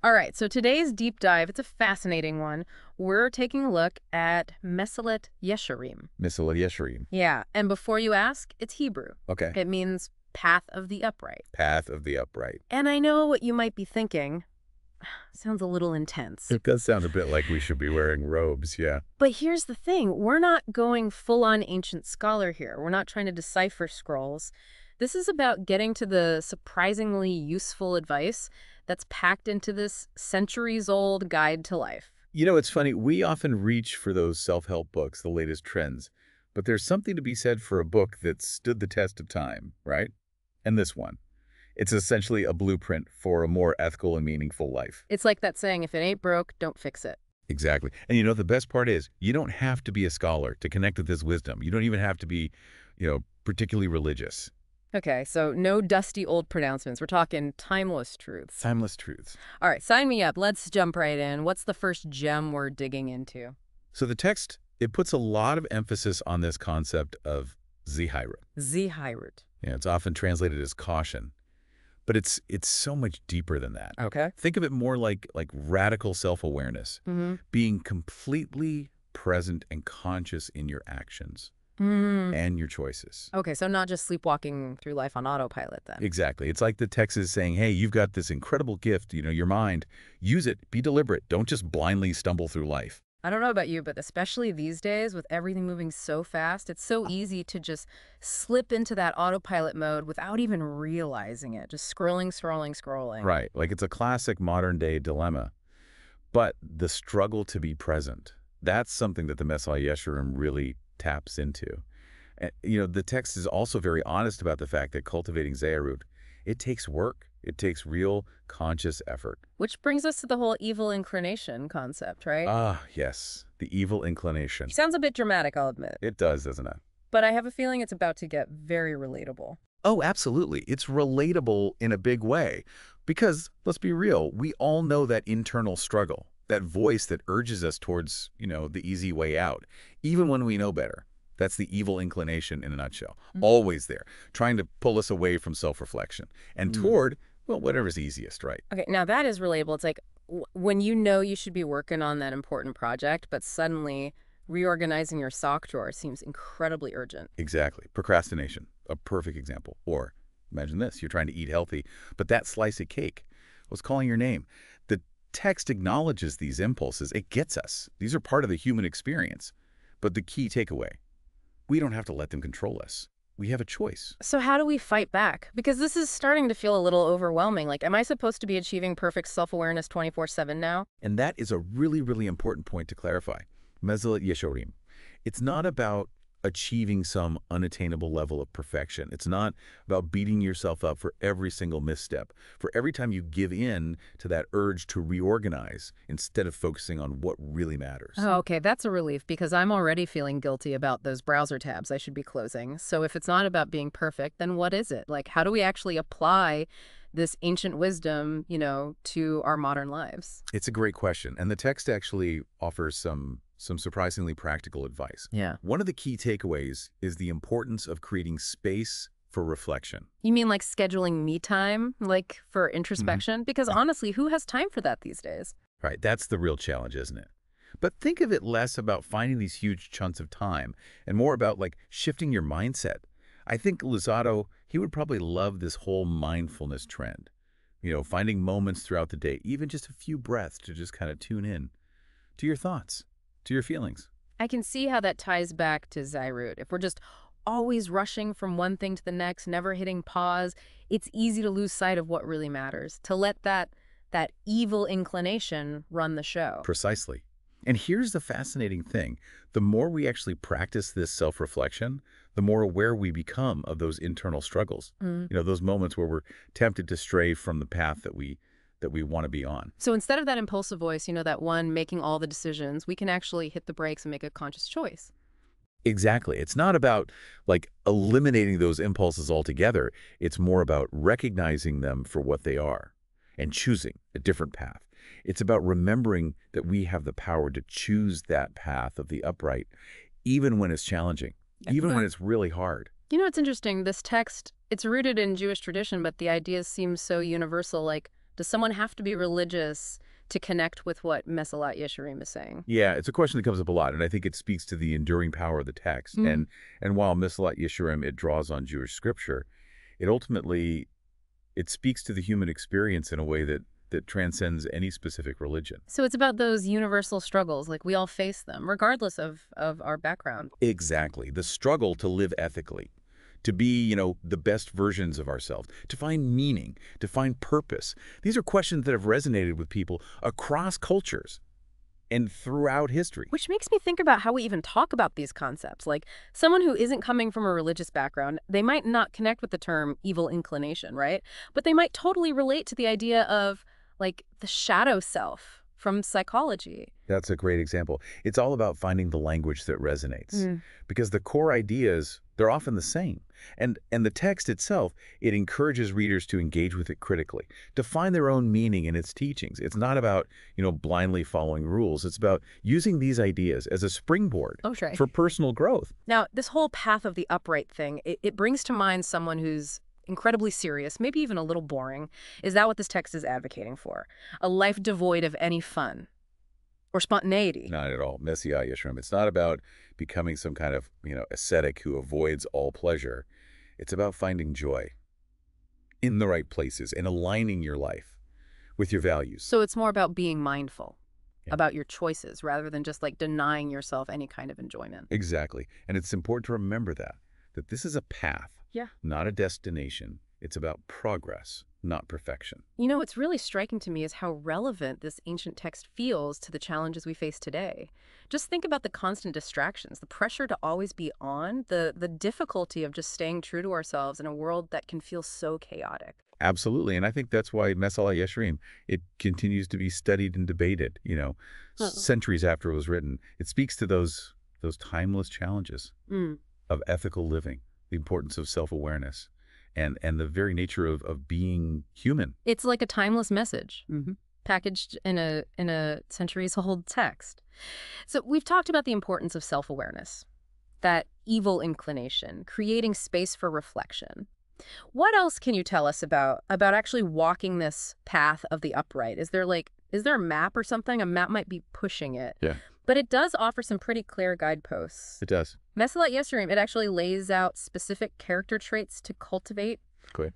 All right, so today's deep dive, it's a fascinating one. We're taking a look at Mesillet Yesharim. Mesillet Yesharim. Yeah, and before you ask, it's Hebrew. Okay. It means path of the upright. Path of the upright. And I know what you might be thinking. Sounds a little intense. It does sound a bit like we should be wearing robes, yeah. But here's the thing. We're not going full-on ancient scholar here. We're not trying to decipher scrolls. This is about getting to the surprisingly useful advice that's packed into this centuries-old guide to life. You know, it's funny. We often reach for those self-help books, the latest trends. But there's something to be said for a book that stood the test of time, right? And this one. It's essentially a blueprint for a more ethical and meaningful life. It's like that saying, if it ain't broke, don't fix it. Exactly. And you know, the best part is you don't have to be a scholar to connect with this wisdom. You don't even have to be, particularly religious. Okay, so no dusty old pronouncements. We're talking timeless truths. Timeless truths. All right, sign me up. Let's jump right in. What's the first gem we're digging into? So the text, it puts a lot of emphasis on this concept of zehilut. Zehilut. Yeah, it's often translated as caution. But it's so much deeper than that. Okay. Think of it more like radical self-awareness, being completely present and conscious in your actions and your choices. Okay, so not just sleepwalking through life on autopilot then. Exactly. It's like the text is saying, hey, you've got this incredible gift, your mind. Use it. Be deliberate. Don't just blindly stumble through life. I don't know about you, but especially these days with everything moving so fast, it's so easy to just slip into that autopilot mode without even realizing it. Just scrolling. Right. Like it's a classic modern day dilemma. But the struggle to be present, that's something that the Mesillet Yesharim really taps into. And, the text is also very honest about the fact that cultivating zehilut, it takes work. It takes real conscious effort. Which brings us to the whole evil inclination concept, right? Ah, yes. The evil inclination. Sounds a bit dramatic, I'll admit. It does, doesn't it? But I have a feeling it's about to get very relatable. Oh, absolutely. It's relatable in a big way. Because, let's be real, we all know that internal struggle, that voice that urges us towards, the easy way out, even when we know better. That's the evil inclination in a nutshell. Always there, trying to pull us away from self-reflection and toward, well, whatever's easiest, right? Okay, now that is relatable. It's like when you know you should be working on that important project, but suddenly reorganizing your sock drawer seems incredibly urgent. Exactly. Procrastination, a perfect example. Or imagine this, you're trying to eat healthy, but that slice of cake was calling your name. The text acknowledges these impulses. It gets us. These are part of the human experience. But the key takeaway, we don't have to let them control us. We have a choice. So how do we fight back? Because this is starting to feel a little overwhelming. Like, am I supposed to be achieving perfect self-awareness 24/7 now? And that is a really, really important point to clarify. Mesillet Yesharim. It's not about achieving some unattainable level of perfection. It's not about beating yourself up for every single misstep, for every time you give in to that urge to reorganize instead of focusing on what really matters. Oh, okay, that's a relief because I'm already feeling guilty about those browser tabs I should be closing. So if it's not about being perfect, then what is it? Like, how do we actually apply this ancient wisdom, to our modern lives? It's a great question. And the text actually offers some surprisingly practical advice. Yeah. One of the key takeaways is the importance of creating space for reflection. You mean like scheduling me time, like for introspection? Because honestly, who has time for that these days? Right. That's the real challenge, isn't it? But think of it less about finding these huge chunks of time and more about shifting your mindset. I think Luzzatto, he would probably love this whole mindfulness trend. Finding moments throughout the day, even just a few breaths to just kind of tune in to your thoughts, to your feelings. I can see how that ties back to zehilut. If we're just always rushing from one thing to the next, never hitting pause, it's easy to lose sight of what really matters, to let that evil inclination run the show. Precisely. And here's the fascinating thing. The more we actually practice this self-reflection, the more aware we become of those internal struggles. Those moments where we're tempted to stray from the path that we want to be on. So instead of that impulsive voice, that one making all the decisions, we can actually hit the brakes and make a conscious choice. Exactly. It's not about eliminating those impulses altogether. It's more about recognizing them for what they are and choosing a different path. It's about remembering that we have the power to choose that path of the upright, even when it's challenging, even when it's really hard. It's interesting. This text, it's rooted in Jewish tradition, but the ideas seem so universal, like Does someone have to be religious to connect with what Messillat Yesharim is saying? Yeah, it's a question that comes up a lot, and I think it speaks to the enduring power of the text. And while Messillat Yesharim, it draws on Jewish scripture, it ultimately, it speaks to the human experience in a way that transcends any specific religion. So it's about those universal struggles, like we all face them, regardless of our background. Exactly. The struggle to live ethically, to be, the best versions of ourselves, to find meaning, to find purpose. These are questions that have resonated with people across cultures and throughout history. Which makes me think about how we even talk about these concepts. Like, someone who isn't coming from a religious background, they might not connect with the term evil inclination, right? But they might totally relate to the idea of, like, the shadow self from psychology. That's a great example. It's all about finding the language that resonates. Because the core ideas, they're often the same. And the text itself, it encourages readers to engage with it critically, to find their own meaning in its teachings. It's not about, blindly following rules. It's about using these ideas as a springboard for personal growth. Now, this whole path of the upright thing, it brings to mind someone who's incredibly serious, maybe even a little boring. Is that what this text is advocating for? A life devoid of any fun or spontaneity? Not at all. Messillat Yesharim. It's not about becoming some kind of, ascetic who avoids all pleasure. It's about finding joy in the right places and aligning your life with your values. So it's more about being mindful about your choices rather than just like denying yourself any kind of enjoyment. Exactly. And it's important to remember that this is a path. Not a destination. It's about progress, not perfection. What's really striking to me is how relevant this ancient text feels to the challenges we face today. Just think about the constant distractions, the pressure to always be on, the difficulty of just staying true to ourselves in a world that can feel so chaotic. Absolutely. And I think that's why Messillat Yesharim, it continues to be studied and debated, centuries after it was written. It speaks to those timeless challenges of ethical living, the importance of self-awareness, and the very nature of being human. It's like a timeless message, packaged in a centuries-old text. So we've talked about the importance of self-awareness, that evil inclination, creating space for reflection. What else can you tell us about actually walking this path of the upright? Is there a map or something? A map might be pushing it. Yeah. But it does offer some pretty clear guideposts. It does. Messillat Yesharim, it actually lays out specific character traits to cultivate,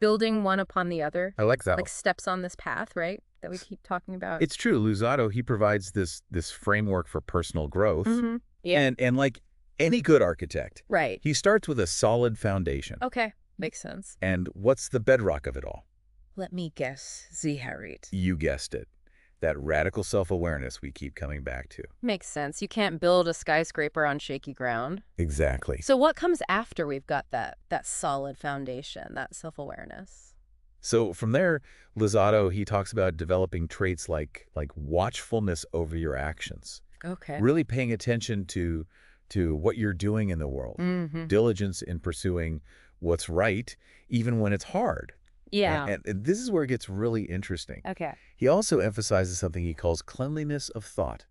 building one upon the other. I like that. Like steps on this path, right? That we keep talking about. It's true. Luzzatto, he provides this framework for personal growth. Yeah. And like any good architect, right, he starts with a solid foundation. Okay. Makes sense. And what's the bedrock of it all? Let me guess. Zeharit. You guessed it. That radical self-awareness we keep coming back to. Makes sense. You can't build a skyscraper on shaky ground. Exactly. So what comes after we've got that solid foundation, that self-awareness? So from there, Luzzatto, he talks about developing traits like watchfulness over your actions. Okay. Really paying attention to what you're doing in the world. Diligence in pursuing what's right, even when it's hard. Yeah. And this is where it gets really interesting. Okay. He also emphasizes something he calls cleanliness of thought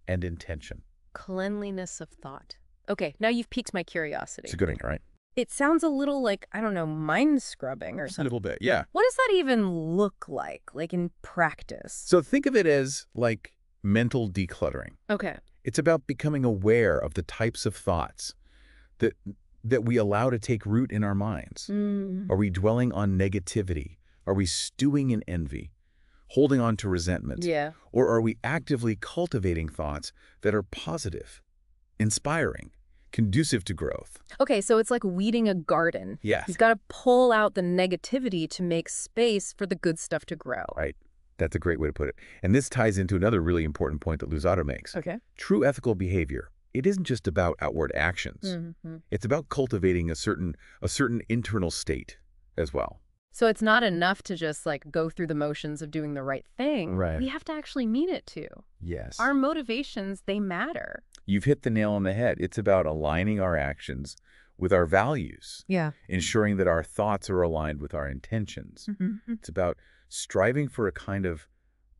and intention. Cleanliness of thought. Okay, now you've piqued my curiosity. It's a good thing, right? It sounds a little like, I don't know, mind scrubbing or something. A little bit, yeah. What does that even look like in practice? So think of it as like mental decluttering. Okay. It's about becoming aware of the types of thoughts that we allow to take root in our minds. Are we dwelling on negativity? Are we stewing in envy, holding on to resentment? Yeah. Or are we actively cultivating thoughts that are positive, inspiring, conducive to growth? Okay, so it's like weeding a garden. Yes. You've got to pull out the negativity to make space for the good stuff to grow. Right. That's a great way to put it. And this ties into another really important point that Luzzatto makes. Okay. True ethical behavior, it isn't just about outward actions. It's about cultivating a certain internal state as well. So it's not enough to just like go through the motions of doing the right thing. Right. We have to actually mean it too. Yes. Our motivations, they matter. You've hit the nail on the head. It's about aligning our actions with our values. Yeah. Ensuring that our thoughts are aligned with our intentions. It's about striving for a kind of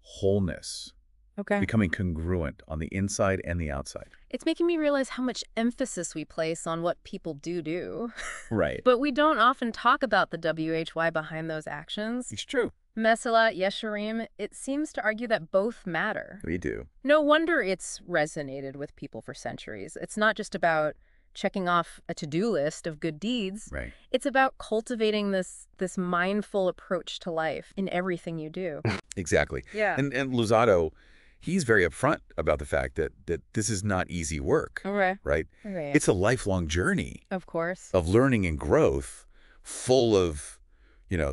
wholeness. Okay. Becoming congruent on the inside and the outside. It's making me realize how much emphasis we place on what people do. Right. But we don't often talk about the WHY behind those actions. It's true. Mesillat, Yesharim, it seems to argue that both matter. We do. No wonder it's resonated with people for centuries. It's not just about checking off a to-do list of good deeds. Right. It's about cultivating this mindful approach to life in everything you do. Exactly. Yeah. And Luzzatto, he's very upfront about the fact that this is not easy work, Okay. right? Okay. It's a lifelong journey Of course. of learning and growth, full of,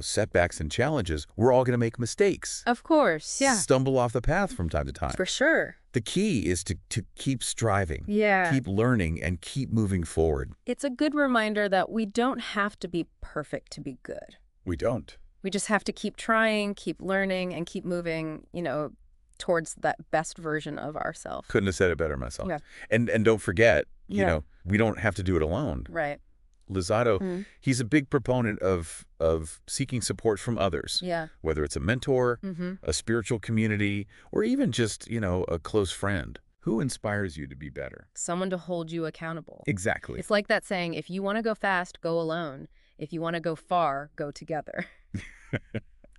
setbacks and challenges. We're all going to make mistakes. Of course. Yeah. Stumble off the path from time to time. For sure. The key is to keep striving, Yeah. keep learning, and keep moving forward. It's a good reminder that we don't have to be perfect to be good. We don't. We just have to keep trying, keep learning, and keep moving, towards that best version of ourselves. Couldn't have said it better myself. Yeah. And don't forget, Yeah. We don't have to do it alone. Right. Luzzatto, he's a big proponent of seeking support from others. Yeah. Whether it's a mentor, Mm-hmm. a spiritual community, or even just, a close friend. Who inspires you to be better? Someone to hold you accountable. Exactly. It's like that saying, if you want to go fast, go alone. If you want to go far, go together.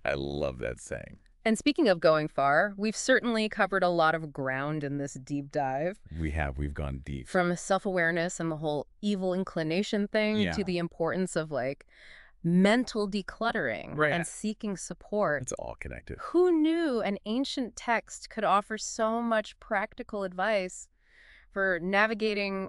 I love that saying. And speaking of going far, we've certainly covered a lot of ground in this deep dive. We've gone deep. From self-awareness and the whole evil inclination thing Yeah. to the importance of mental decluttering Right. and seeking support. It's all connected. Who knew an ancient text could offer so much practical advice for navigating,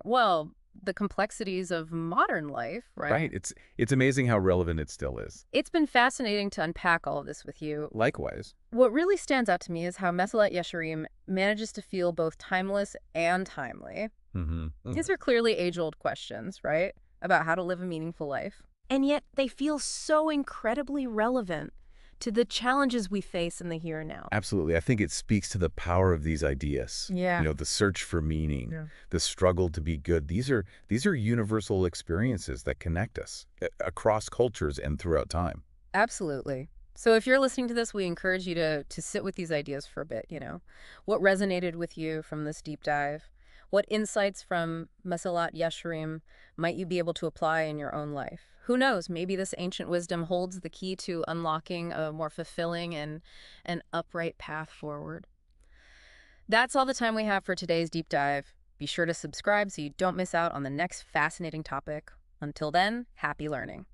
the complexities of modern life, right? Right. It's amazing how relevant it still is. It's been fascinating to unpack all of this with you. Likewise. What really stands out to me is how Mesillat Yesharim manages to feel both timeless and timely. Mm-hmm. These are clearly age-old questions, right? About how to live a meaningful life. And yet they feel so incredibly relevant to the challenges we face in the here and now. Absolutely. I think it speaks to the power of these ideas. Yeah. The search for meaning, the struggle to be good. These are universal experiences that connect us across cultures and throughout time. Absolutely. So if you're listening to this, we encourage you to sit with these ideas for a bit, What resonated with you from this deep dive? What insights from Mesillat Yesharim might you be able to apply in your own life? Who knows, maybe this ancient wisdom holds the key to unlocking a more fulfilling and an upright path forward. That's all the time we have for today's deep dive. Be sure to subscribe so you don't miss out on the next fascinating topic. Until then, happy learning.